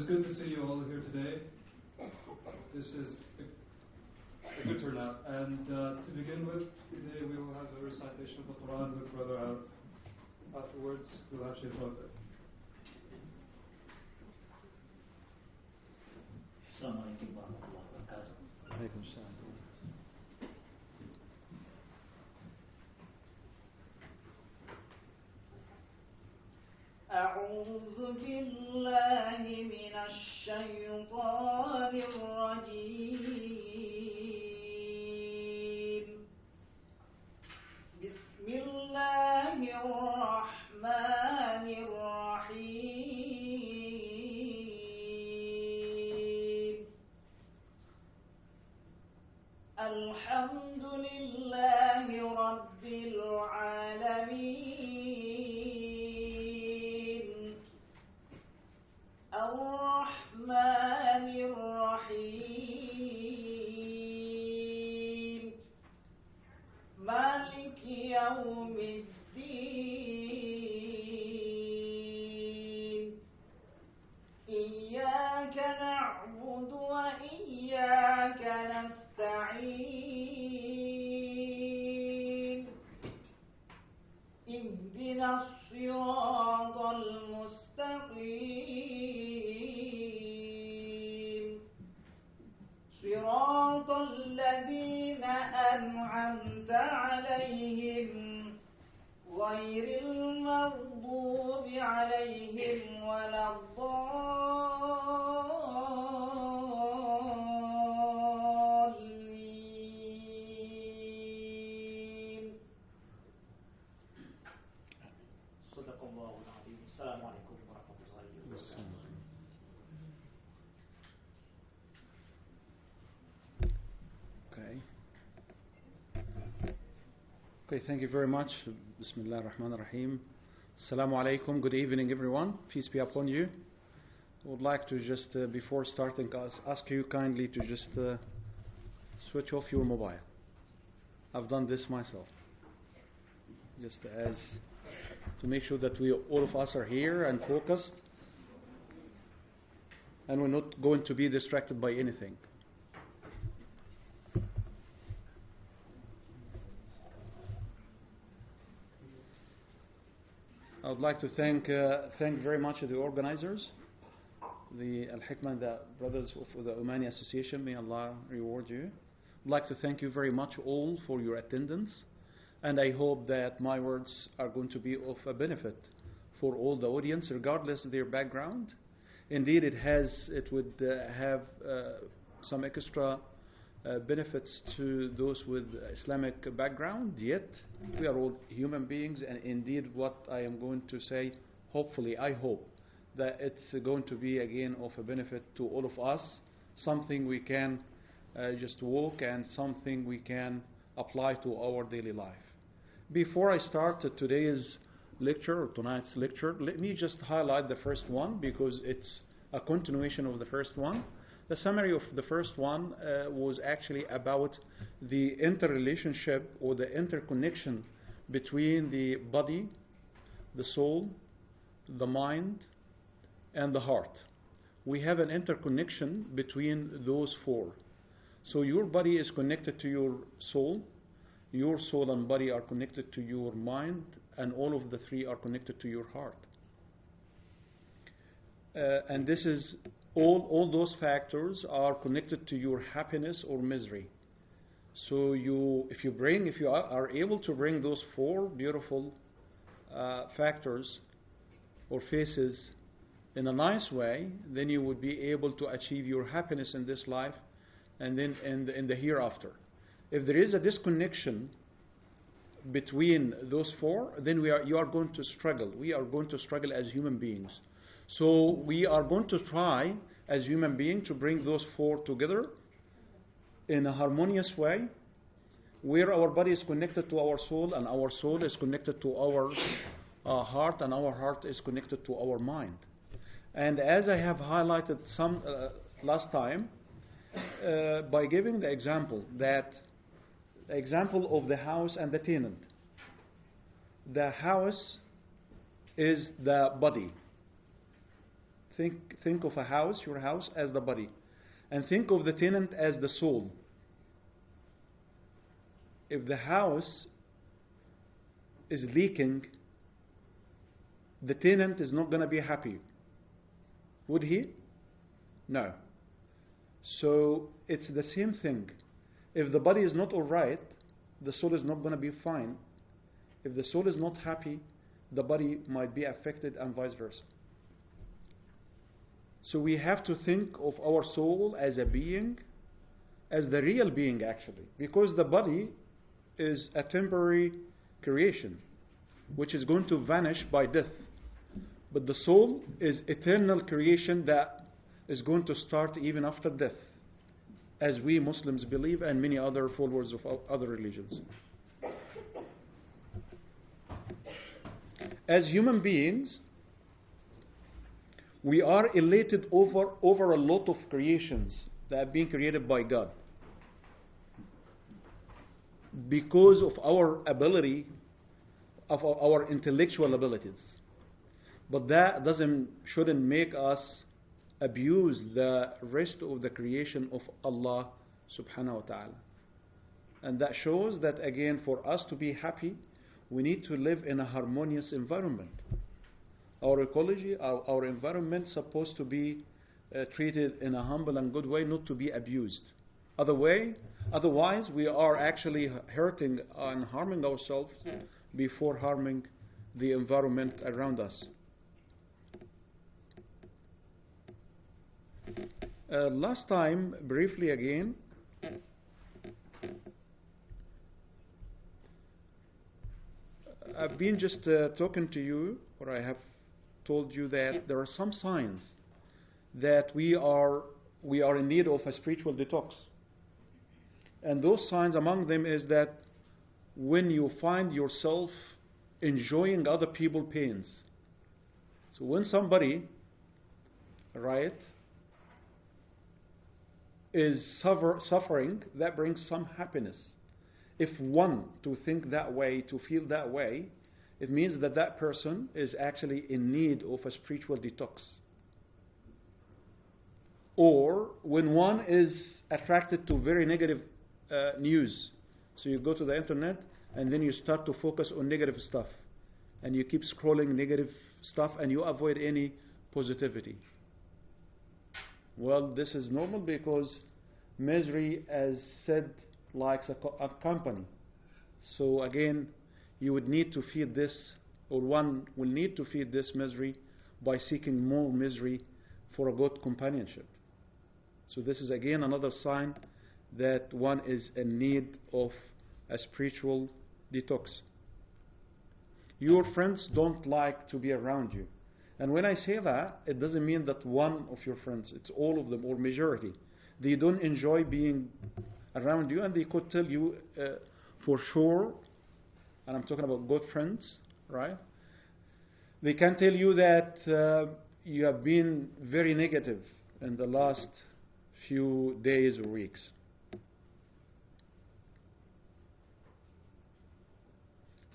good to see you all here today. This is a good turnout. And to begin with, today we will have a recitation of the Quran with Brother Al. Afterwards, we'll have Sheikh Rafat. Assalamu alaikum wa rahmatullahi wa barakatuh. Alaikum salam. أعوذ بالله من الشيطان الرجيم. بسم الله الرحمن الرحيم. الحمد لله رب العالمين. الرحمن الرحيم. مالك يوم الدين. إياك نعبد وإياك نستعين. اهدنا الصراط المستقيم. صراط الذين أنعمت عليهم غير المغضوب عليهم ولا الضالين. صدق الله العظيم. السلام عليكم ورحمة الله وبركاته. Okay, thank you very much. Bismillah ar-Rahman ar-Rahim. Assalamu alaikum. Good evening, everyone. Peace be upon you. I would like to just, before starting, ask you kindly to just switch off your mobile. I've done this myself. Just as to make sure that all of us are here and focused, and we're not going to be distracted by anything. I would like to thank very much the organizers, the Al-Hikmah, the brothers of the Omani Association. May Allah reward you. I'd like to thank you very much all for your attendance, and I hope that my words are going to be of a benefit for all the audience, regardless of their background. Indeed, it would have some extra benefits to those with Islamic background, yet we are all human beings, and indeed what I am going to say, hopefully, I hope that it's going to be again of a benefit to all of us, something we can just walk and something we can apply to our daily life. Before I start today's lecture or tonight's lecture, let me just highlight the first one because it's a continuation of the first one. The summary of the first one was actually about the interrelationship or the interconnection between the body, the soul, the mind, and the heart. We have an interconnection between those four. So your body is connected to your soul and body are connected to your mind, and all of the three are connected to your heart. And this is all those factors are connected to your happiness or misery. So if you are able to bring those four beautiful factors or faces in a nice way, then you would be able to achieve your happiness in this life and then in the hereafter. If there is a disconnection between those four, then you are going to struggle. We are going to struggle as human beings. So we are going to try as human beings to bring those four together in a harmonious way, where our body is connected to our soul, and our soul is connected to our heart, and our heart is connected to our mind. And as I have highlighted some last time, by giving the example of the house and the tenant. The house is the body. think of a house, your house, as the body. And think of the tenant as the soul. If the house is leaking, the tenant is not going to be happy. Would he? No. So it's the same thing. If the body is not alright, the soul is not going to be fine. If the soul is not happy, the body might be affected, and vice versa. So we have to think of our soul as a being, as the real being actually, because the body is a temporary creation which is going to vanish by death. But the soul is eternal creation that is going to start even after death, as we Muslims believe and many other followers of other religions. As human beings, we are elated over a lot of creations that have been created by God because of our ability, of our intellectual abilities. But that shouldn't make us abuse the rest of the creation of Allah subhanahu wa ta'ala. And that shows that again, for us to be happy, we need to live in a harmonious environment. Our ecology, our environment is supposed to be treated in a humble and good way, not to be abused. Otherwise, we are actually hurting and harming ourselves before harming the environment around us. Last time, briefly again, I've been just talking to you, or I have told you that there are some signs that we are in need of a spiritual detox. And those signs, among them, is that when you find yourself enjoying other people's pains. So when somebody, right, is suffering, that brings some happiness. If one to think that way, to feel that way, it means that that person is actually in need of a spiritual detox. Or when one is attracted to very negative news, so you go to the internet and then you start to focus on negative stuff, and you keep scrolling negative stuff and you avoid any positivity. Well, this is normal because misery, as said, likes a company. So again, you would need to feed this, or one will need to feed this misery by seeking more misery for a good companionship. So this is again another sign that one is in need of a spiritual detox. Your friends don't like to be around you. And when I say that, it doesn't mean that one of your friends, it's all of them, or majority. They don't enjoy being around you, and they could tell you for sure, and I'm talking about good friends, right? They can tell you that you have been very negative in the last few days or weeks.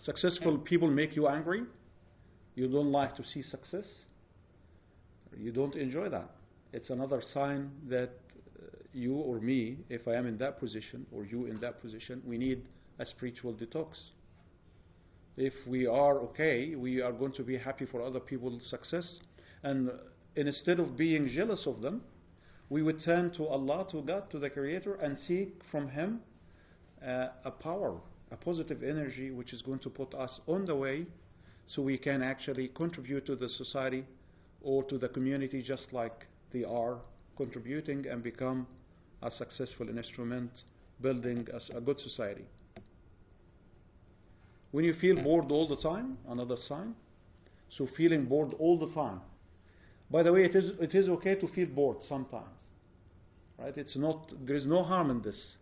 Successful people make you angry. You don't like to see success. You don't enjoy that. It's another sign that you or me, if I am in that position, or you in that position, we need a spiritual detox. If we are okay, we are going to be happy for other people's success, and instead of being jealous of them, we would turn to Allah, to God, to the Creator, and seek from Him a power, a positive energy which is going to put us on the way so we can actually contribute to the society or to the community just like they are contributing, and become a successful instrument building a good society. When you feel bored all the time, another sign. So feeling bored all the time. By the way, it is okay to feel bored sometimes. Right? There is no harm in this.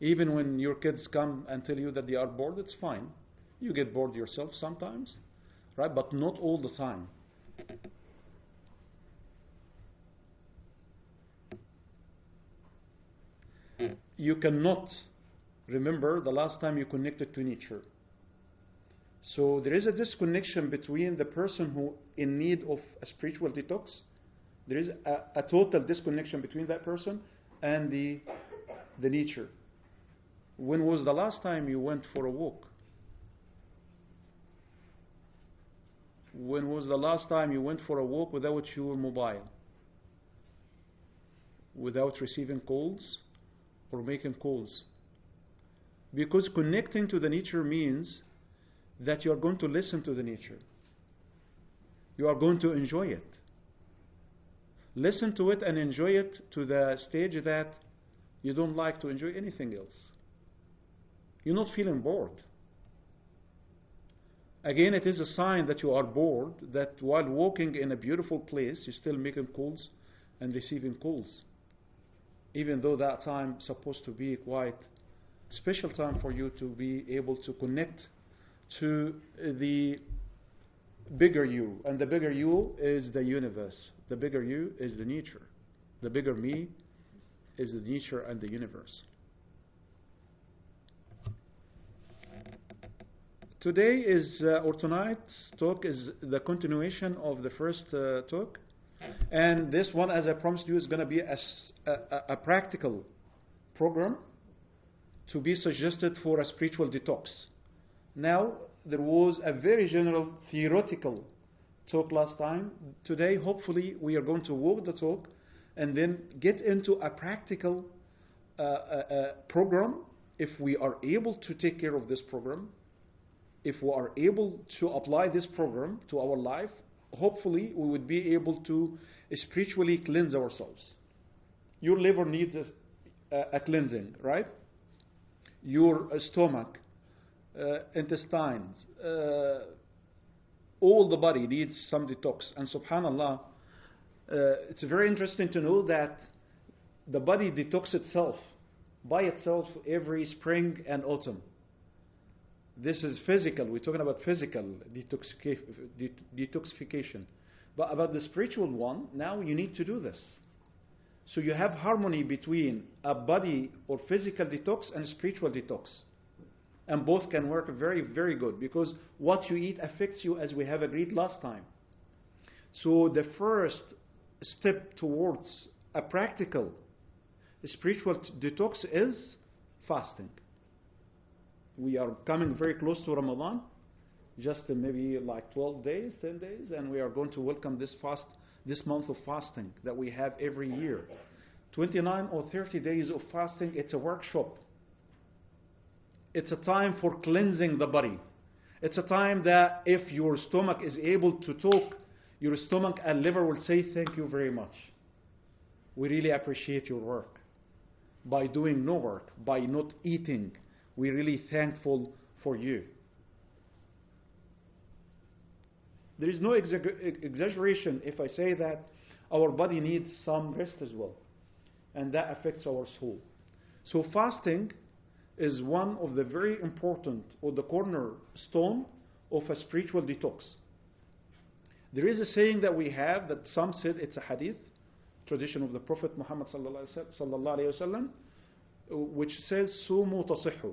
Even when your kids come and tell you that they are bored, it's fine. You get bored yourself sometimes, right? But not all the time. You cannot remember the last time you connected to nature. So there is a disconnection between the person who in need of a spiritual detox There is a total disconnection between that person and the nature. When was the last time you went for a walk? When was the last time you went for a walk without your mobile? Without receiving calls or making calls? Because connecting to the nature means that you are going to listen to the nature. You are going to enjoy it. Listen to it and enjoy it to the stage that you don't like to enjoy anything else. You're not feeling bored. Again, it is a sign that you are bored, that while walking in a beautiful place, you're still making calls and receiving calls. Even though that time is supposed to be quite special time for you to be able to connect to the bigger you. And the bigger you is the universe. The bigger you is the nature. The bigger me is the nature and the universe. Today is, or tonight's talk is the continuation of the first talk. And this one, as I promised you, is going to be a practical program to be suggested for a spiritual detox. Now, there was a very general theoretical talk last time. Today, hopefully, we are going to walk the talk and then get into a practical program. If we are able to take care of this program, if we are able to apply this program to our life, hopefully we would be able to spiritually cleanse ourselves. Your liver needs a cleansing, right? Your stomach, intestines, all the body needs some detox. And subhanallah, it's very interesting to know that the body detox itself by itself every spring and autumn. This is physical. We're talking about physical detoxification. But about the spiritual one, now you need to do this. So you have harmony between a body or physical detox and spiritual detox. And both can work very, very good, because what you eat affects you, as we have agreed last time. So the first step towards a practical spiritual detox is fasting. We are coming very close to Ramadan, just maybe like 12 days, 10 days, and we are going to welcome this month of fasting that we have every year. 29 or 30 days of fasting, it's a workshop. It's a time for cleansing the body. It's a time that if your stomach is able to talk, your stomach and liver will say, thank you very much. We really appreciate your work. By doing no work, by not eating, we're really thankful for you. There is no exaggeration if I say that our body needs some rest as well. And that affects our soul. So fasting is one of the very important, or the cornerstone of a spiritual detox. There is a saying that we have that some said it's a hadith, tradition of the Prophet Muhammad sallallahu alaihi wasallam, which says "Sumu tasihhu."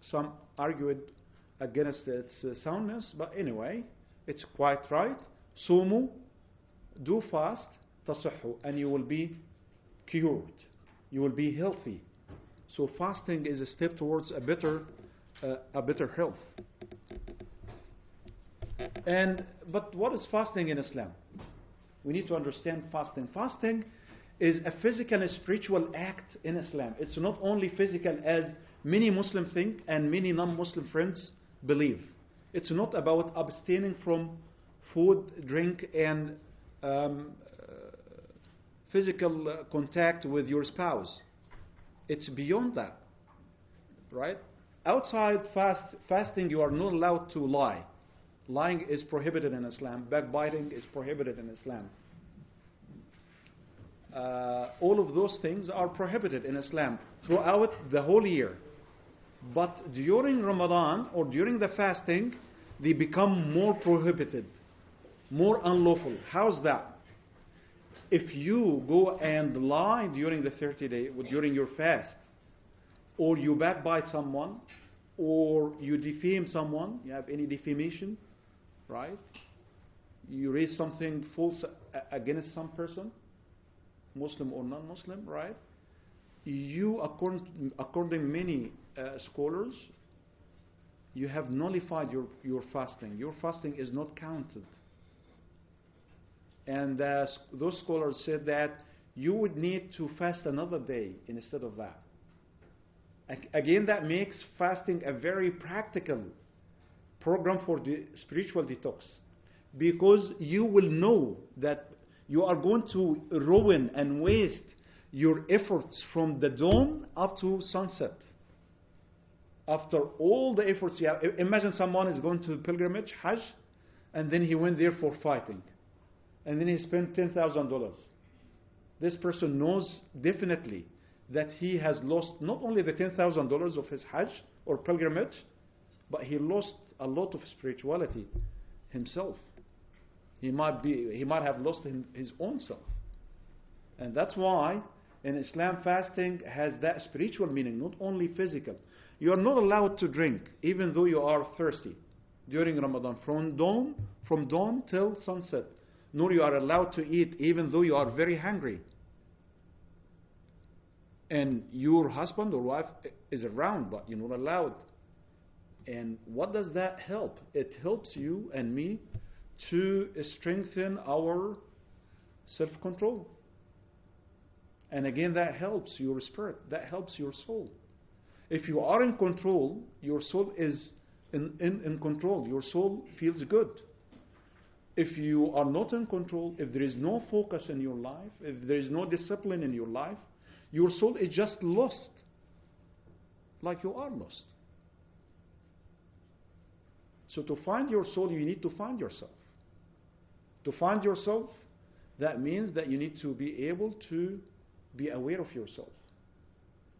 Some argued against its soundness, but anyway, it's quite right. Sumu, do fast, tasihhu, and you will be cured. You will be healthy. So fasting is a step towards a better health. But what is fasting in Islam? We need to understand fasting. Fasting is a physical and spiritual act in Islam. It's not only physical as many Muslims think and many non-Muslim friends believe. It's not about abstaining from food, drink, and physical contact with your spouse. It's beyond that, right? Outside fasting, you are not allowed to lie. Lying is prohibited in Islam. Backbiting is prohibited in Islam. All of those things are prohibited in Islam throughout the whole year. But during Ramadan or during the fasting, they become more prohibited, more unlawful. How's that? If you go and lie during the 30 days, during your fast, or you backbite someone, or you defame someone, you have any defamation, right? you raise something false against some person, Muslim or non-Muslim, right? You, according many scholars, you have nullified your fasting. Your fasting is not counted. And those scholars said that you would need to fast another day instead of that. Again, that makes fasting a very practical program for the spiritual detox, because you will know that you are going to ruin and waste your efforts from the dawn up to sunset. After all the efforts you have, imagine someone is going to pilgrimage, Hajj, and then he went there for fighting, and then he spent $10,000. This person knows definitely that he has lost not only the $10,000 of his Hajj or pilgrimage, but he lost a lot of spirituality himself. He might have lost his own self. And that's why in Islam, fasting has that spiritual meaning, not only physical. You are not allowed to drink even though you are thirsty during Ramadan, from dawn till sunset. Nor you are allowed to eat even though you are very hungry and your husband or wife is around, but you're not allowed. And what does that help? It helps you and me to strengthen our self-control. And again, that helps your spirit, that helps your soul. If you are in control, your soul is in control. Your soul feels good. If you are not in control, if there is no focus in your life, if there is no discipline in your life, your soul is just lost. Like you are lost. So to find your soul, you need to find yourself. To find yourself, that means that you need to be able to be aware of yourself.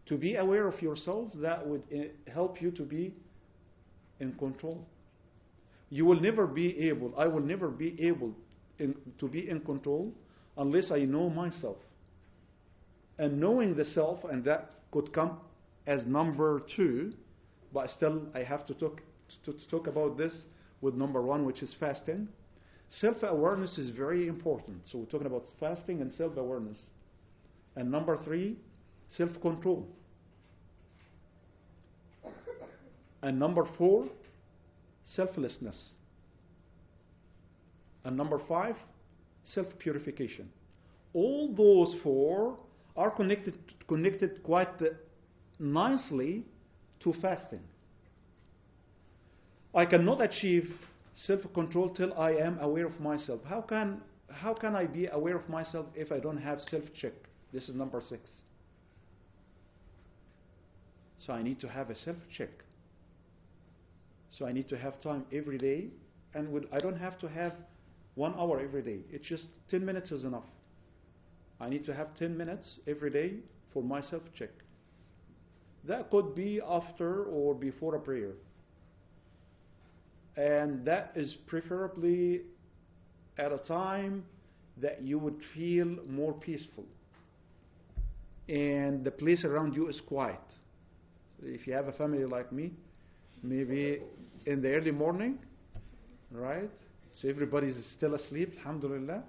To be aware of yourself, that would help you to be in control. You will never be able, I will never be able to be in control unless I know myself. And knowing the self, and that could come as number 2, but still I have to talk about this with number 1, which is fasting. Self-awareness is very important. So we're talking about fasting and self-awareness. And number 3, self-control. And number 4, selflessness. And number 5, self-purification. All those 4 are connected quite nicely to fasting. I cannot achieve self-control till I am aware of myself. How can I be aware of myself if I don't have self-check? This is number 6. So I need to have a self-check. So I need to have time every day, and I don't have to have 1 hour every day. It's just 10 minutes is enough. I need to have 10 minutes every day for my self-check. That could be after or before a prayer. And that is preferably at a time that you would feel more peaceful. And the place around you is quiet. If you have a family like me, maybe in the early morning, right? So everybody's still asleep, alhamdulillah.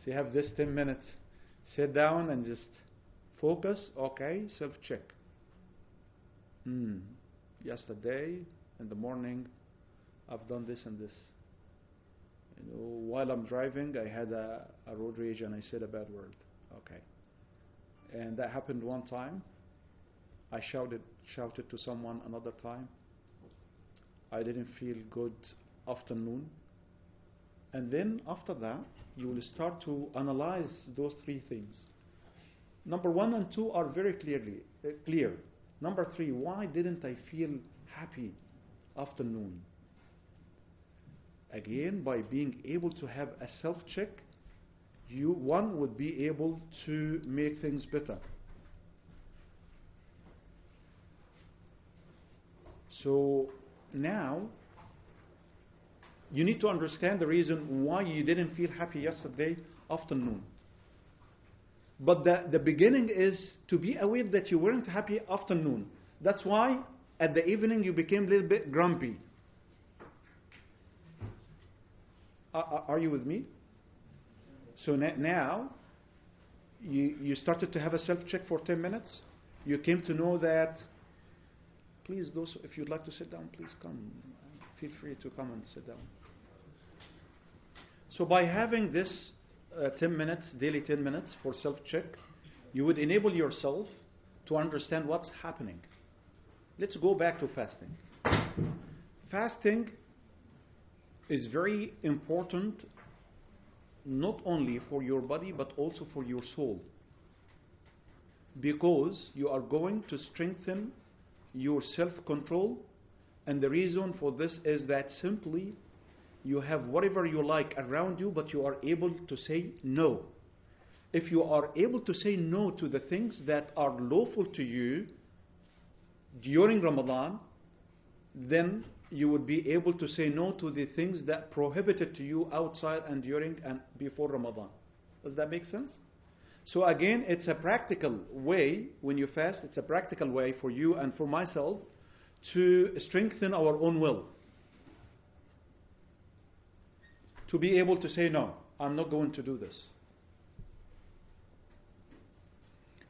So you have this 10 minutes. Sit down and just focus. Okay, self-check. Yesterday in the morning, I've done this and this. While I'm driving, I had a road rage and I said a bad word. Okay. And that happened one time. I shouted to someone another time. I didn't feel good afternoon. And then after that, you will start to analyze those 3 things. Number 1 and 2 are very clear. Number 3, why didn't I feel happy afternoon? Again, by being able to have a self-check, one would be able to make things better. So now, you need to understand the reason why you didn't feel happy yesterday afternoon. But the beginning is to be aware that you weren't happy afternoon. That's why at the evening you became a little bit grumpy. Are you with me? So now, you started to have a self-check for 10 minutes. You came to know that, please, those, if you'd like to sit down, please come. Feel free to come and sit down. So by having this 10 minutes, daily 10 minutes for self-check, you would enable yourself to understand what's happening. Let's go back to fasting. Fasting is very important, not only for your body, but also for your soul. Because you are going to strengthen your self-control. And the reason for this is that simply you have whatever you like around you, but you are able to say no. If you are able to say no to the things that are lawful to you during Ramadan, then you would be able to say no to the things that prohibited to you outside and during and before Ramadan. Does that make sense? So again, it's a practical way, when you fast, it's a practical way for you and for myself to strengthen our own will. To be able to say, no, I'm not going to do this.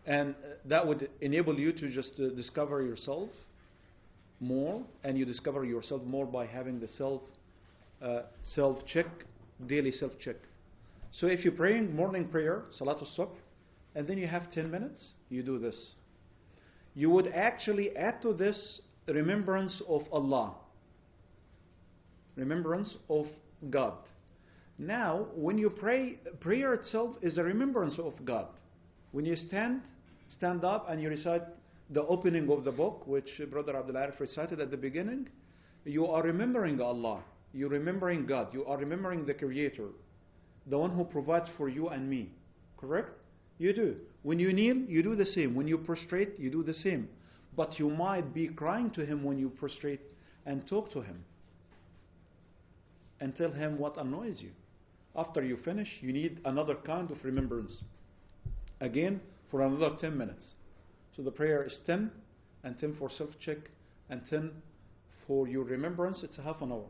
And that would enable you to just discover yourself more, and you discover yourself more by having the self-check, daily self-check. So if you're praying morning prayer, Salatul Subh, and then you have 10 minutes, you do this. You would actually add to this remembrance of Allah. Remembrance of God. Now, when you pray, prayer itself is a remembrance of God. When you stand up and you recite the opening of the book, which Brother Abdul Arif recited at the beginning, you are remembering Allah. You're remembering God. You are remembering the Creator, the one who provides for you and me. Correct? You do. When you kneel, you do the same. When you prostrate, you do the same. But you might be crying to Him when you prostrate and talk to Him and tell Him what annoys you. After you finish, you need another kind of remembrance. Again, for another 10 minutes. So the prayer is 10, and 10 for self-check, and 10 for your remembrance. It's a half an hour.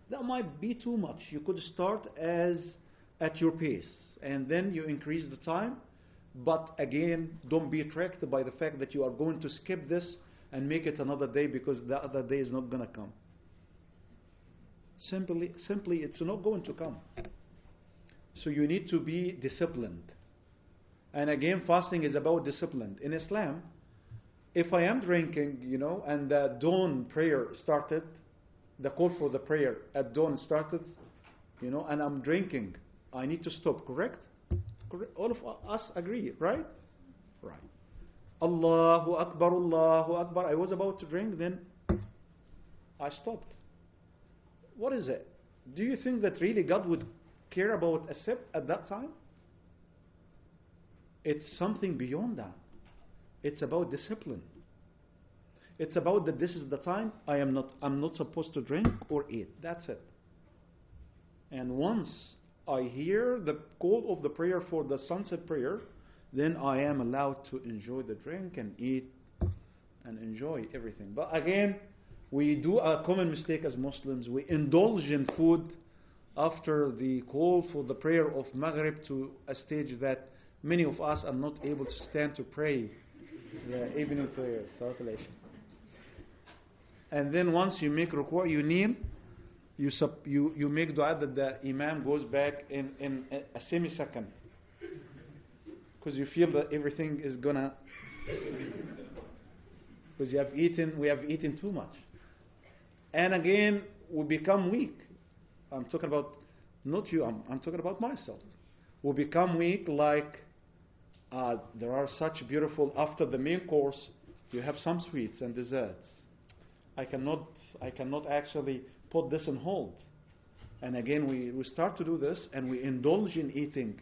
That might be too much. You could start at your pace, and then you increase the time. But again, don't be tricked by the fact that you are going to skip this and make it another day because the other day is not going to come. Simply, it's not going to come. So you need to be disciplined. And again, fasting is about discipline. In Islam, if I am drinking, and the dawn prayer started, the call for the prayer at dawn started, and I'm drinking, I need to stop, correct? All of us agree, right? Right. Allahu Akbar, Allahu Akbar. I was about to drink, then I stopped. What is it? Do you think that really God would care about a sip at that time? It's something beyond that. It's about discipline. It's about that this is the time I'm not supposed to drink or eat. That's it. And once I hear the call of the prayer for the sunset prayer, then I am allowed to enjoy the drink and eat and enjoy everything. But again, we do a common mistake as Muslims. We indulge in food after the call for the prayer of Maghrib to a stage that many of us are not able to stand to pray the evening prayer, Salatul Isha. And then once you make ruku', you kneel, you make dua that the Imam goes back in a semi-second. Because you feel that everything is gonna... Because we have eaten too much. And again, we become weak. I'm talking about, not you, I'm talking about myself. We become weak like there are such beautiful, after the main course, you have some sweets and desserts. I cannot actually put this on hold. And again, we start to do this and we indulge in eating.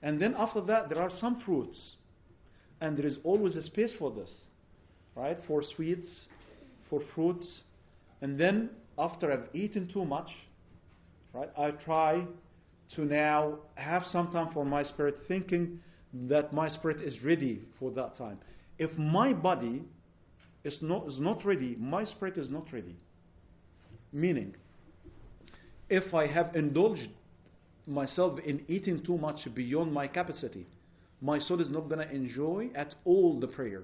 And then after that, there are some fruits. And there is always a space for this, right? For sweets, for fruits. And then after I've eaten too much, right, I try to now have some time for my spirit, thinking that my spirit is ready for that time. If my body is not ready, my spirit is not ready. Meaning, If I have indulged myself in eating too much beyond my capacity, my soul is not going to enjoy at all the prayer.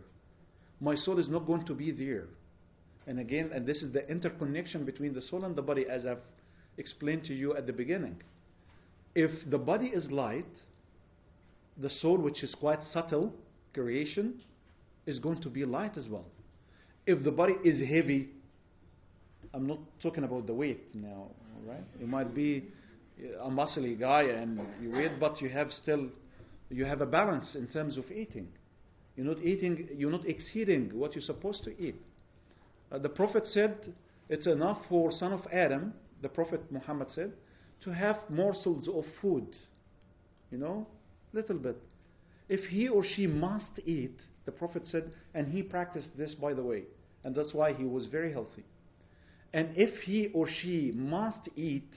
My soul is not going to be there. And again, and this is the interconnection between the soul and the body, as I've explained to you at the beginning. If the body is light, the soul, which is quite subtle creation, is going to be light as well. If the body is heavy, I'm not talking about the weight now, right? You might be a muscly guy and you weight, but you have a balance in terms of eating. You're not exceeding what you're supposed to eat. The Prophet said, it's enough for son of Adam, the Prophet Muhammad said, to have morsels of food. Little bit. If he or she must eat, the Prophet said, and he practiced this, by the way, and that's why he was very healthy. And if he or she must eat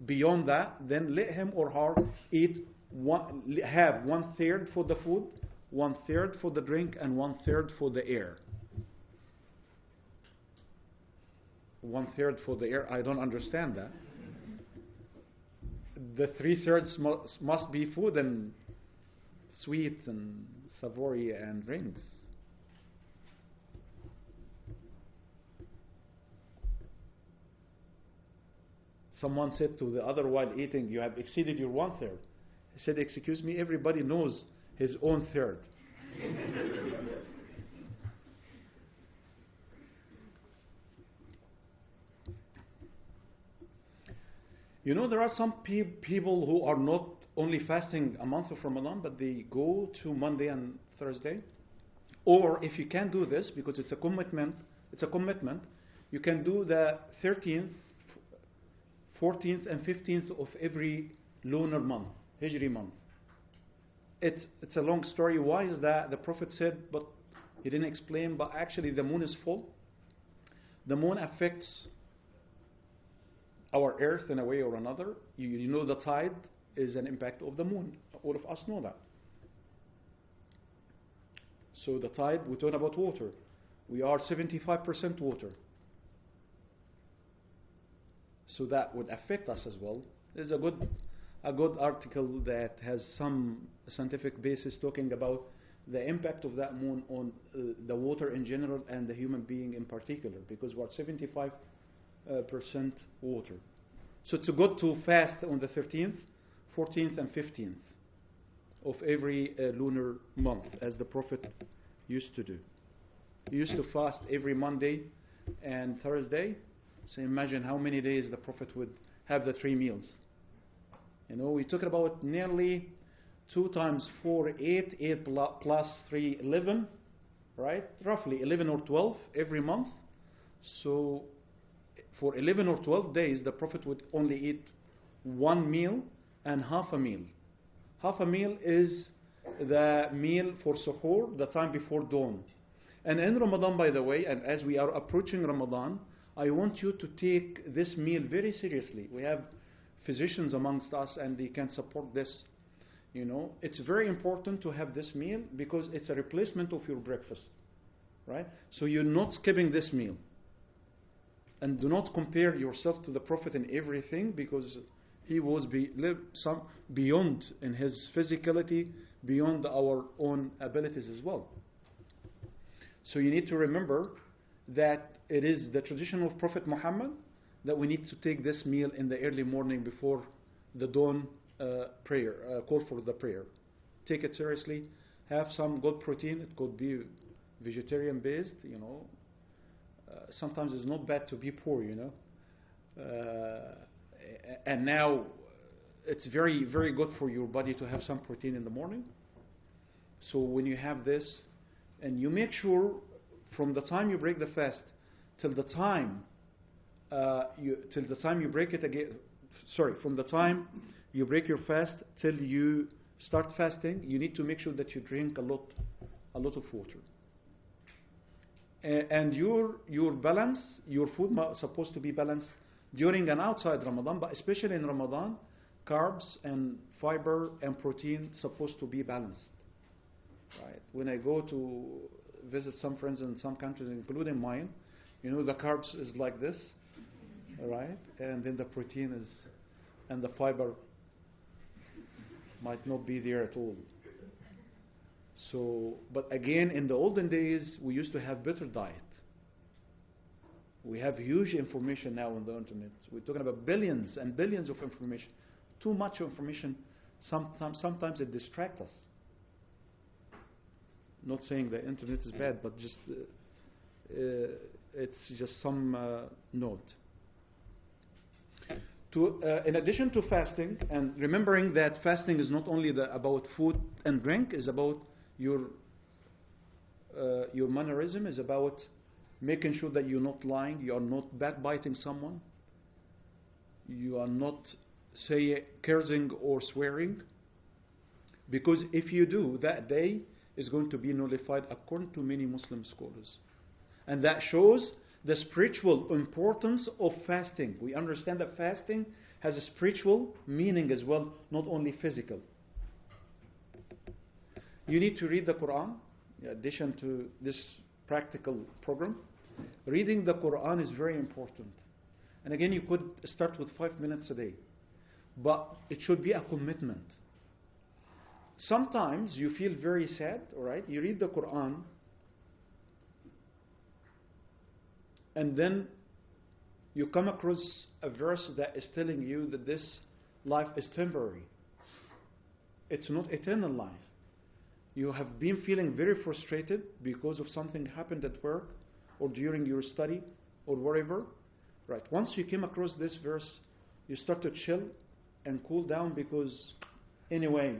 beyond that, then let him or her have 1/3 for the food, 1/3 for the drink, and 1/3 for the air. 1/3 for the air, I don't understand that. The 3/3 must be food and sweets and savory and drinks. Someone said to the other while eating, you have exceeded your 1/3. He said, excuse me, everybody knows his own third. There are some people who are not only fasting a month of Ramadan, but they go to Monday and Thursday. Or if you can't do this, because it's a commitment, you can do the 13th, 14th, and 15th of every lunar month, Hijri month. It's a long story. Why is that? The Prophet said, but he didn't explain, but actually the moon is full. The moon affects our earth in a way or another. You know the tide is an impact of the moon. All of us know that. So the tide, we're talking about water. We are 75% water. So that would affect us as well. There's a good article that has some scientific basis talking about the impact of that moon on the water in general and the human being in particular, because we're 75% water. So it's good to fast on the 13th, 14th, and 15th of every lunar month, as the Prophet used to do. He used to fast every Monday and Thursday. So imagine how many days the Prophet would have the 3 meals. We talk about nearly 2 times 4, 8, 8 plus 3, 11, right? Roughly 11 or 12 every month. So for 11 or 12 days, the Prophet would only eat 1 meal and half a meal. Half a meal is the meal for suhoor, the time before dawn. And in Ramadan, by the way, and as we are approaching Ramadan, I want you to take this meal very seriously. We have physicians amongst us and they can support this. It's very important to have this meal because it's a replacement of your breakfast, right? So you're not skipping this meal. And do not compare yourself to the Prophet in everything, because he was beyond in his physicality, beyond our own abilities as well. So you need to remember that it is the tradition of Prophet Muhammad that we need to take this meal in the early morning before the dawn prayer, call for the prayer. Take it seriously. Have some good protein. It could be vegetarian based, sometimes it's not bad to be poor, and now it's very, very good for your body to have some protein in the morning. So when you have this, and you make sure from the time you break the fast till the time you break it again. Sorry, from the time you break your fast till you start fasting, you need to make sure that you drink a lot of water. And your balance, your food is supposed to be balanced during and outside Ramadan, but especially in Ramadan, carbs and fiber and protein supposed to be balanced. Right? When I go to visit some friends in some countries, including mine, the carbs is like this. right? And then the protein is, and the fiber might not be there at all. So, but again, in the olden days, we used to have better diet. We have huge information now on the internet. We're talking about billions and billions of information. Too much information, sometimes it distracts us. Not saying the internet is bad, but just it's just some note. In addition to fasting, and remembering that fasting is not only about food and drink, is about your mannerism, is about making sure that you're not lying, you are not backbiting someone, you are not cursing or swearing, because if you do, that day is going to be nullified according to many Muslim scholars. And that shows the spiritual importance of fasting. We understand that fasting has a spiritual meaning as well, not only physical. You need to read the Quran, in addition to this practical program. Reading the Quran is very important. And again, you could start with 5 minutes a day. But it should be a commitment. Sometimes you feel very sad, all right? You read the Quran, and then you come across a verse that is telling you that this life is temporary. It's not eternal life. You have been feeling very frustrated because of something happened at work or during your study or wherever. Right. Once you came across this verse, you start to chill and cool down because anyway,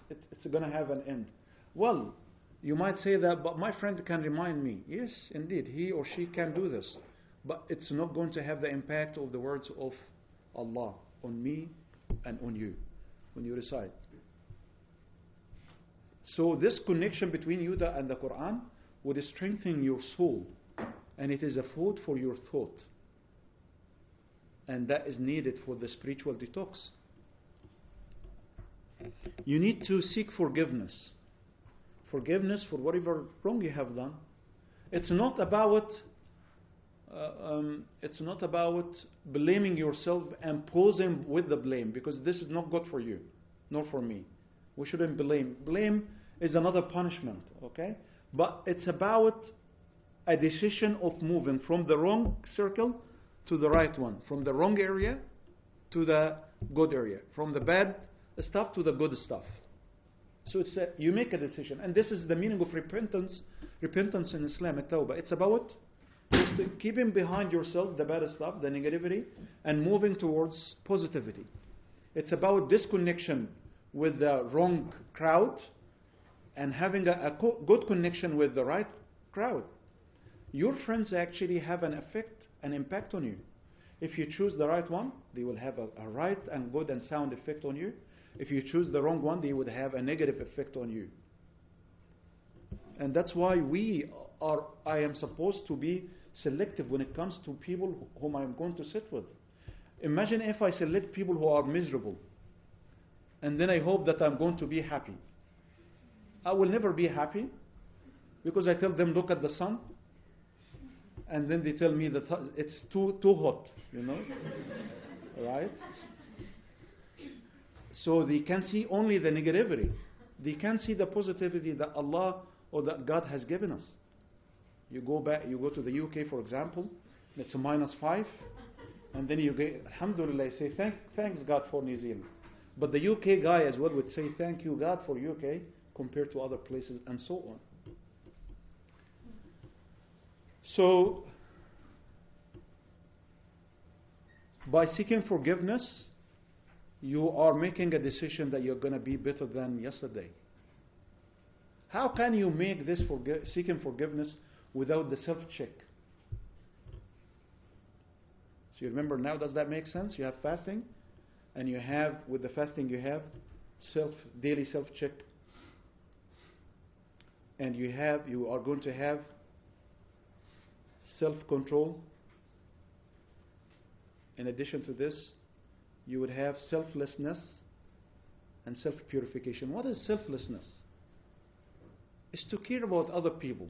it's going to have an end. Well, you might say that, but my friend can remind me. Yes, indeed, he or she can do this. But it's not going to have the impact of the words of Allah on me and on you when you recite. So this connection between you and the Quran would strengthen your soul. And it is a food for your thought. And that is needed for the spiritual detox. You need to seek forgiveness. Forgiveness for whatever wrong you have done. It's not about blaming yourself and posing with the blame, because this is not good for you, nor for me. We shouldn't blame. Blame is another punishment, okay? But it's about a decision of moving from the wrong circle to the right one, from the wrong area to the good area, from the bad stuff to the good stuff. So you make a decision, and this is the meaning of repentance. Repentance in Islam, at-tawbah. It's about just keeping behind yourself the bad stuff, the negativity, and moving towards positivity. It's about disconnection with the wrong crowd and having a good connection with the right crowd. Your friends actually have an impact on you. If you choose the right one, they will have a right and good and sound effect on you. If you choose the wrong one, they would have a negative effect on you. And that's why I am supposed to be selective when it comes to people whom I am going to sit with. Imagine if I select people who are miserable, and then I hope that I'm going to be happy. I will never be happy, because I tell them, look at the sun, and then they tell me that it's too hot, right? So they can see only the negativity. They can't see the positivity that Allah or that God has given us. You go to the UK, for example, it's a -5, and then you get, alhamdulillah, say thanks God for New Zealand. But the UK guy as well would say thank you God for UK compared to other places, and so on. So by seeking forgiveness, you are making a decision that you're going to be better than yesterday. How can you make this seeking forgiveness without the self-check? So you remember now, does that make sense? You have fasting, and with the fasting you have daily self-check, and you are going to have self-control. In addition to this, you would have selflessness and self-purification. What is selflessness? It's to care about other people,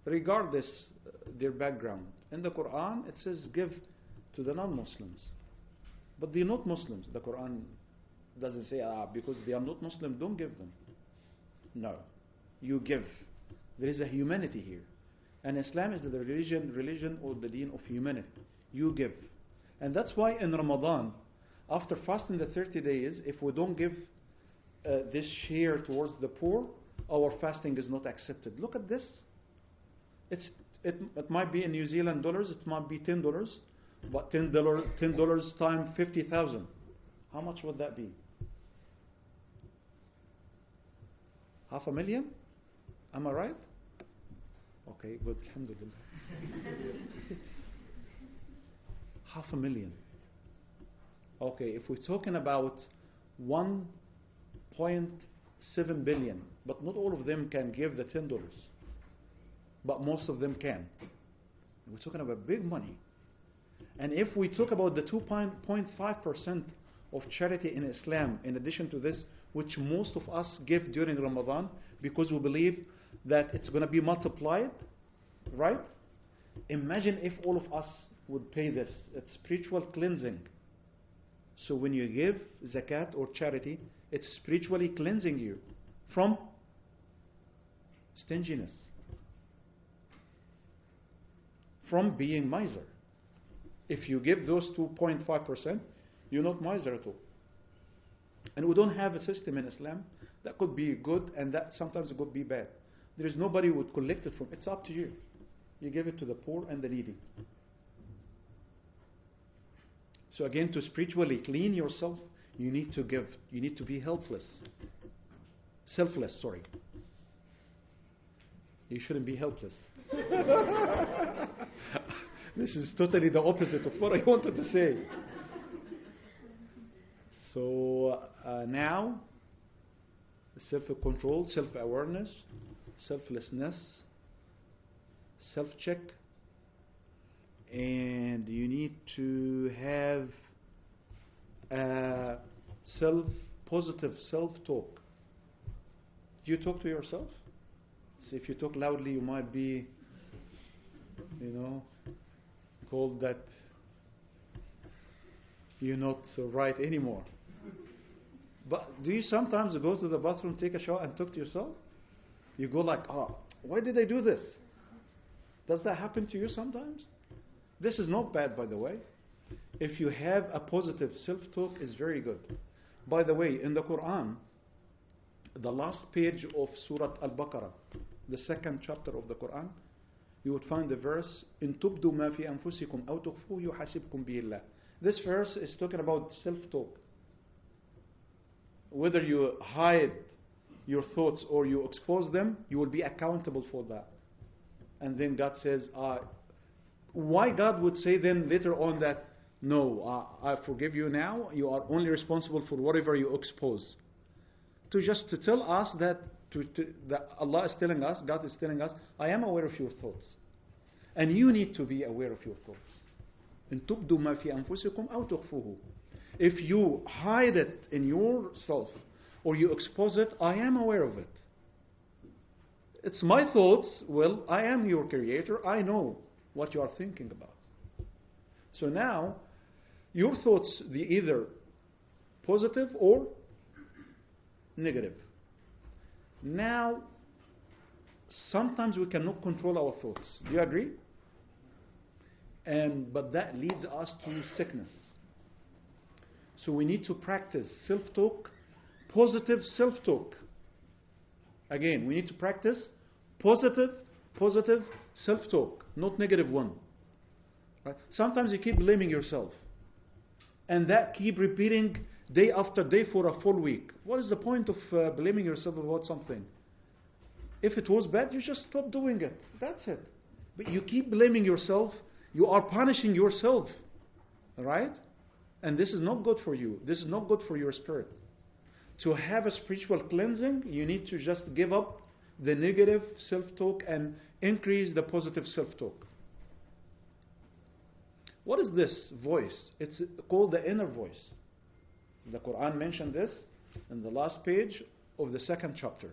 regardless their background. In the Quran, it says give to the non-Muslims. But they're not Muslims. The Quran doesn't say, because they are not Muslim, don't give them. No. You give. There is a humanity here. And Islam is the religion or the deen of humanity. You give. And that's why in Ramadan, after fasting the 30 days, if we don't give this share towards the poor, our fasting is not accepted. Look at this. It might be in New Zealand dollars, it might be $10, but $10 times 50,000. How much would that be? $500,000? Am I right? Okay, good. Alhamdulillah. $500,000. Okay, if we're talking about 1.7 billion, but not all of them can give the $10, but most of them can. We're talking about big money. And if we talk about the 2.5% of charity in Islam, in addition to this, which most of us give during Ramadan, because we believe that it's going to be multiplied, right? Imagine if all of us would pay this. It's spiritual cleansing. So when you give zakat or charity, it's spiritually cleansing you from stinginess, from being miser. If you give those 2.5%, you're not miser at all. And we don't have a system in Islam that could be good and that sometimes it could be bad. There is nobody who would collect it from. It's up to you. You give it to the poor and the needy. So again, to spiritually clean yourself, you need to give. You need to be selfless, sorry. You shouldn't be helpless. This is totally the opposite of what I wanted to say. So now, self-control, self-awareness, selflessness, self-check, and you need to have positive self-talk. Do you talk to yourself? So if you talk loudly, you might be, called that you're not so right anymore. But do you sometimes go to the bathroom, take a shower, and talk to yourself? You go like, why did I do this? Does that happen to you sometimes? This is not bad, by the way. If you have a positive self-talk, is very good. By the way, in the Quran, the last page of Surah Al-Baqarah, the second chapter of the Quran, you would find the verse, إِن تُبْدُوا مَا فِي أَنفُسِكُمْ أَوْ تُخْفُوهُ يُحَاسِبْكُمْ بِهِ اللَّهُ. This verse is talking about self-talk. Whether you hide your thoughts or you expose them, you will be accountable for that. And then God says, why God would say then later on that, no, I forgive you now, you are only responsible for whatever you expose. To tell us that, that Allah is telling us, God is telling us, I am aware of your thoughts. And you need to be aware of your thoughts. إِن تُبْدُوا مَا فِي أَنفُسِكُمْ أَوْ تُخْفُوهُ. If you hide it in yourself or you expose it, I am aware of it. It's my thoughts. Well, I am your creator. I know what you are thinking about. So now, your thoughts, they're either positive or negative. Now, sometimes we cannot control our thoughts. Do you agree? But that leads us to sickness. So we need to practice self-talk, positive self-talk. Again, we need to practice positive self-talk, not negative one. Right? Sometimes you keep blaming yourself. And that keep repeating day after day for a full week. What is the point of blaming yourself about something? If it was bad, you just stop doing it. That's it. But you keep blaming yourself. You are punishing yourself. Right? And this is not good for you. This is not good for your spirit. To have a spiritual cleansing, you need to just give up the negative self-talk and increase the positive self-talk. What is this voice? It's called the inner voice. The Quran mentioned this in the last page of the second chapter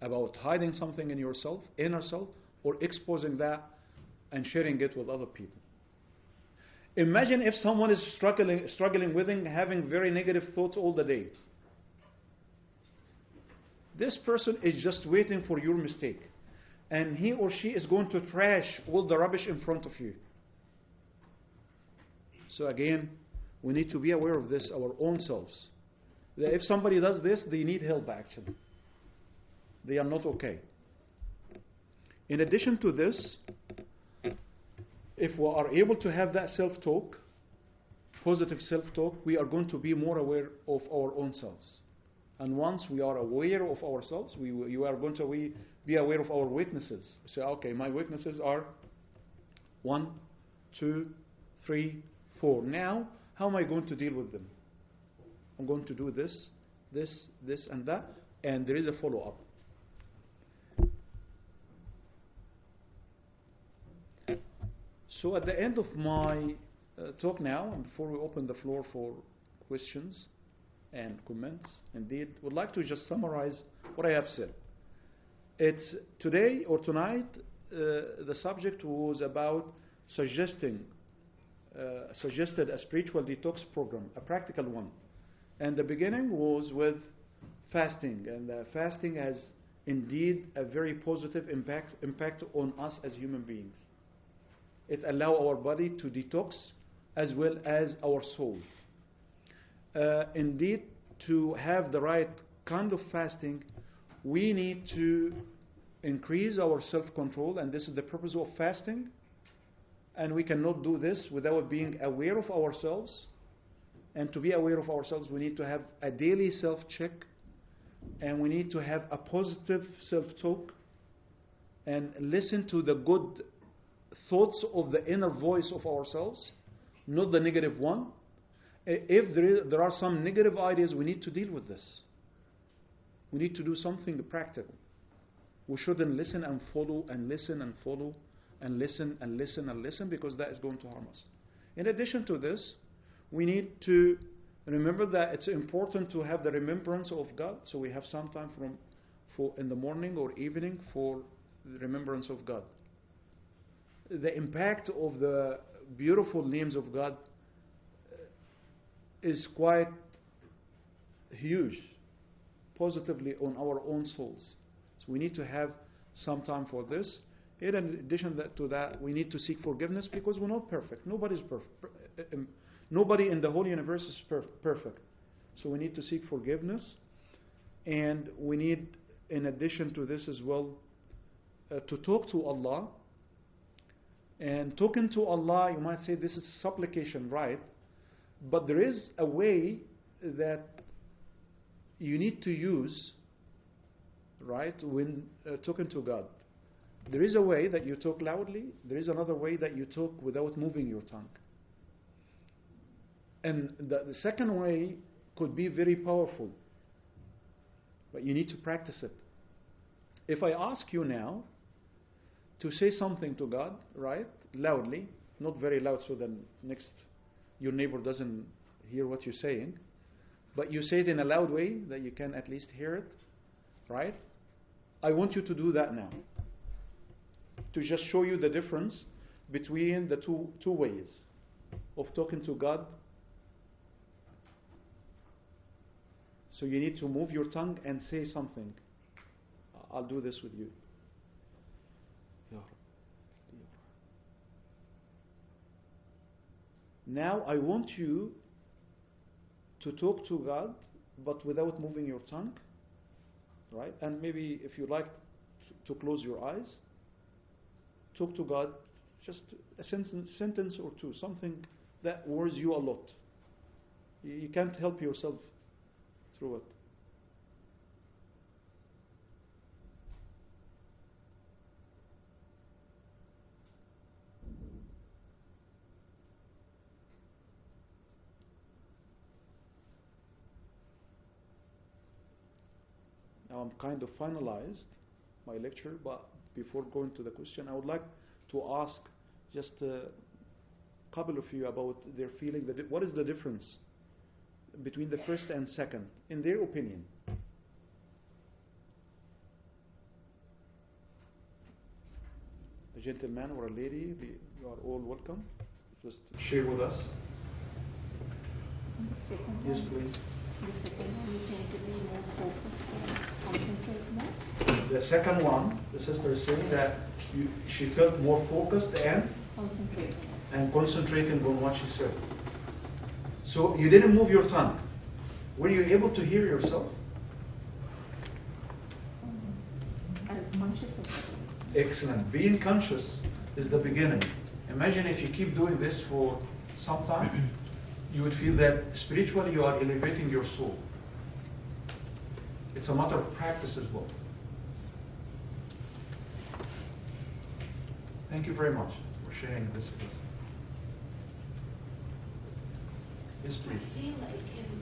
about hiding something in yourself, inner self, or exposing that and sharing it with other people. Imagine if someone is struggling with having very negative thoughts all the day. This person is just waiting for your mistake. And he or she is going to trash all the rubbish in front of you. So again, we need to be aware of this, our own selves. That if somebody does this, they need help actually. They are not okay. In addition to this, if we are able to have that self-talk, positive self-talk, we are going to be more aware of our own selves. And once we are aware of ourselves, you are going to be aware of our weaknesses. Say, okay, my weaknesses are 1, 2, 3, 4. Now, how am I going to deal with them? I'm going to do this, and that, and there is a follow-up. So at the end of my talk now, and before we open the floor for questions and comments, indeed, would like to just summarize what I have said. It's today or tonight, the subject was about suggested a spiritual detox program, a practical one. And the beginning was with fasting, and fasting has indeed a very positive impact on us as human beings. It allows our body to detox as well as our soul. Indeed, to have the right kind of fasting, we need to increase our self-control, and this is the purpose of fasting. And we cannot do this without being aware of ourselves. And to be aware of ourselves, we need to have a daily self-check, and we need to have a positive self-talk, and listen to the good thoughts of the inner voice of ourselves, not the negative one. If there are some negative ideas, we need to deal with this. We need to do something practical. We shouldn't listen and follow and listen and follow and listen and listen and listen, because that is going to harm us. In addition to this, we need to remember that it's important to have the remembrance of God. So we have some time for in the morning or evening for the remembrance of God. The impact of the beautiful names of God is quite huge, positively on our own souls. So we need to have some time for this. In addition to that, we need to seek forgiveness, because we're not perfect. Nobody's perfect. Nobody in the whole universe is perfect. So we need to seek forgiveness. And we need, in addition to this as well, to talk to Allah. And talking to Allah, you might say this is supplication, right? But there is a way that you need to use, right, when talking to God. There is a way that you talk loudly. There is another way that you talk without moving your tongue. And the second way could be very powerful, but you need to practice it. If I ask you now to say something to God, right, loudly, not very loud so that your neighbor doesn't hear what you're saying, but you say it in a loud way that you can at least hear it, right? I want you to do that now, to just show you the difference between the two ways of talking to God. So you need to move your tongue and say something. I'll do this with you. Now I want you to talk to God, but without moving your tongue, right? And maybe if you like to close your eyes, talk to God, just a sentence or two, something that worries you a lot. You can't help yourself through it. Now I'm kind of finalized my lecture, but before going to the question, I would like to ask just a couple of you about their feeling. What is the difference between the first and second, in their opinion? a gentleman or a lady, you are all welcome. Just share with us. The second Yes, one, please. the second one, you tend to be more focused and concentrate more. The second one, the sister is saying that she felt more focused Concentrating. and concentrating on what she said. So you didn't move your tongue. Were you able to hear yourself? I was conscious of it. Excellent. Being conscious is the beginning. Imagine if you keep doing this for some time, you would feel that spiritually you are elevating your soul. It's a matter of practice as well. Thank you very much for sharing this with us. Yes, I please. feel like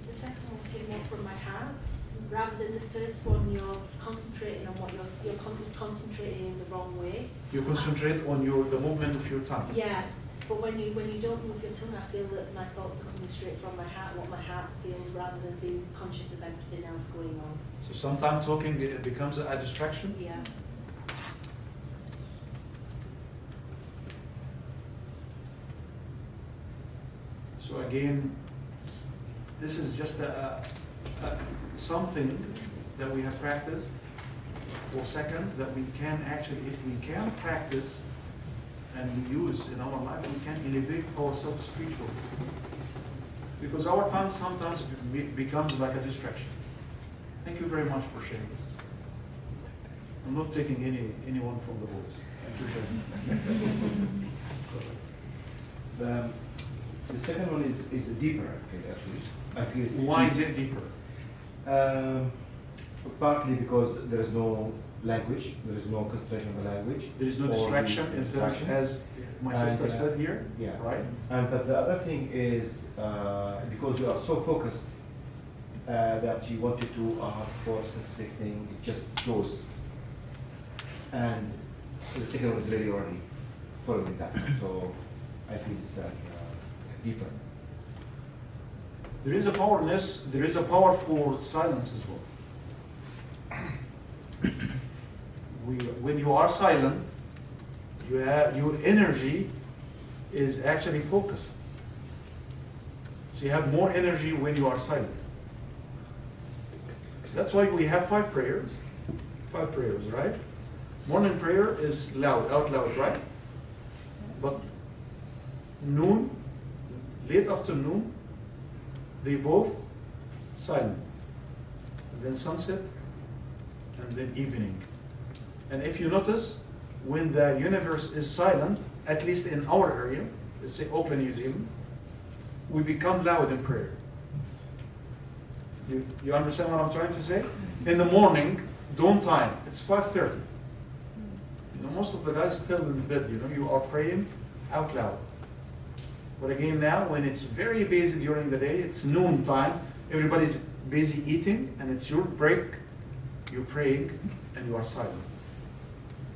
the second one came more from my heart rather than the first one. You're concentrating on what you're concentrating in the wrong way. You concentrate on the movement of your tongue. Yeah, but when you don't move your tongue, I feel that my thoughts are coming straight from my heart, what my heart feels, rather than being conscious of everything else going on. So sometimes talking it becomes a distraction. Yeah. So again, this is just something that we have practiced for seconds that we can actually, if we can practice and we use in our life, we can elevate ourselves spiritually. Because our tongue sometimes becomes like a distraction. Thank you very much for sharing this. I'm not taking anyone from the voice. Thank you very much. The second one is deeper, I feel, actually. I feel it's Why is deep. it deeper? Partly because there is no language, there is no concentration on the language. There is no or the distraction, in terms, distraction. as my And, sister said here, Yeah. right? But the other thing is because you are so focused that you wanted to ask for a specific thing, it just flows. And the second one is really already following that. So I feel it's deeper. There is a powerness, there is a power for silence as well. When you are silent, your energy is actually focused. So you have more energy when you are silent. That's why we have 5 prayers. 5 prayers, right? Morning prayer is loud, out loud, right? But noon, late afternoon, they both silent. And then sunset, and then evening. And if you notice, when the universe is silent, at least in our area, let's say Auckland, New Zealand, we become loud in prayer. You understand what I'm trying to say? In the morning, dawn time, it's 5:30. Most of the guys still in bed, you are praying out loud. But again now, when it's very busy during the day, it's noon time, everybody's busy eating, and it's your break, you're praying, and you are silent.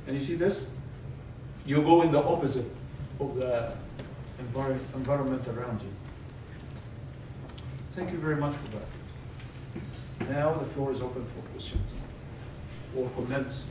And you see this? You go in the opposite of the environment around you. Thank you very much for that. Now the floor is open for questions or comments.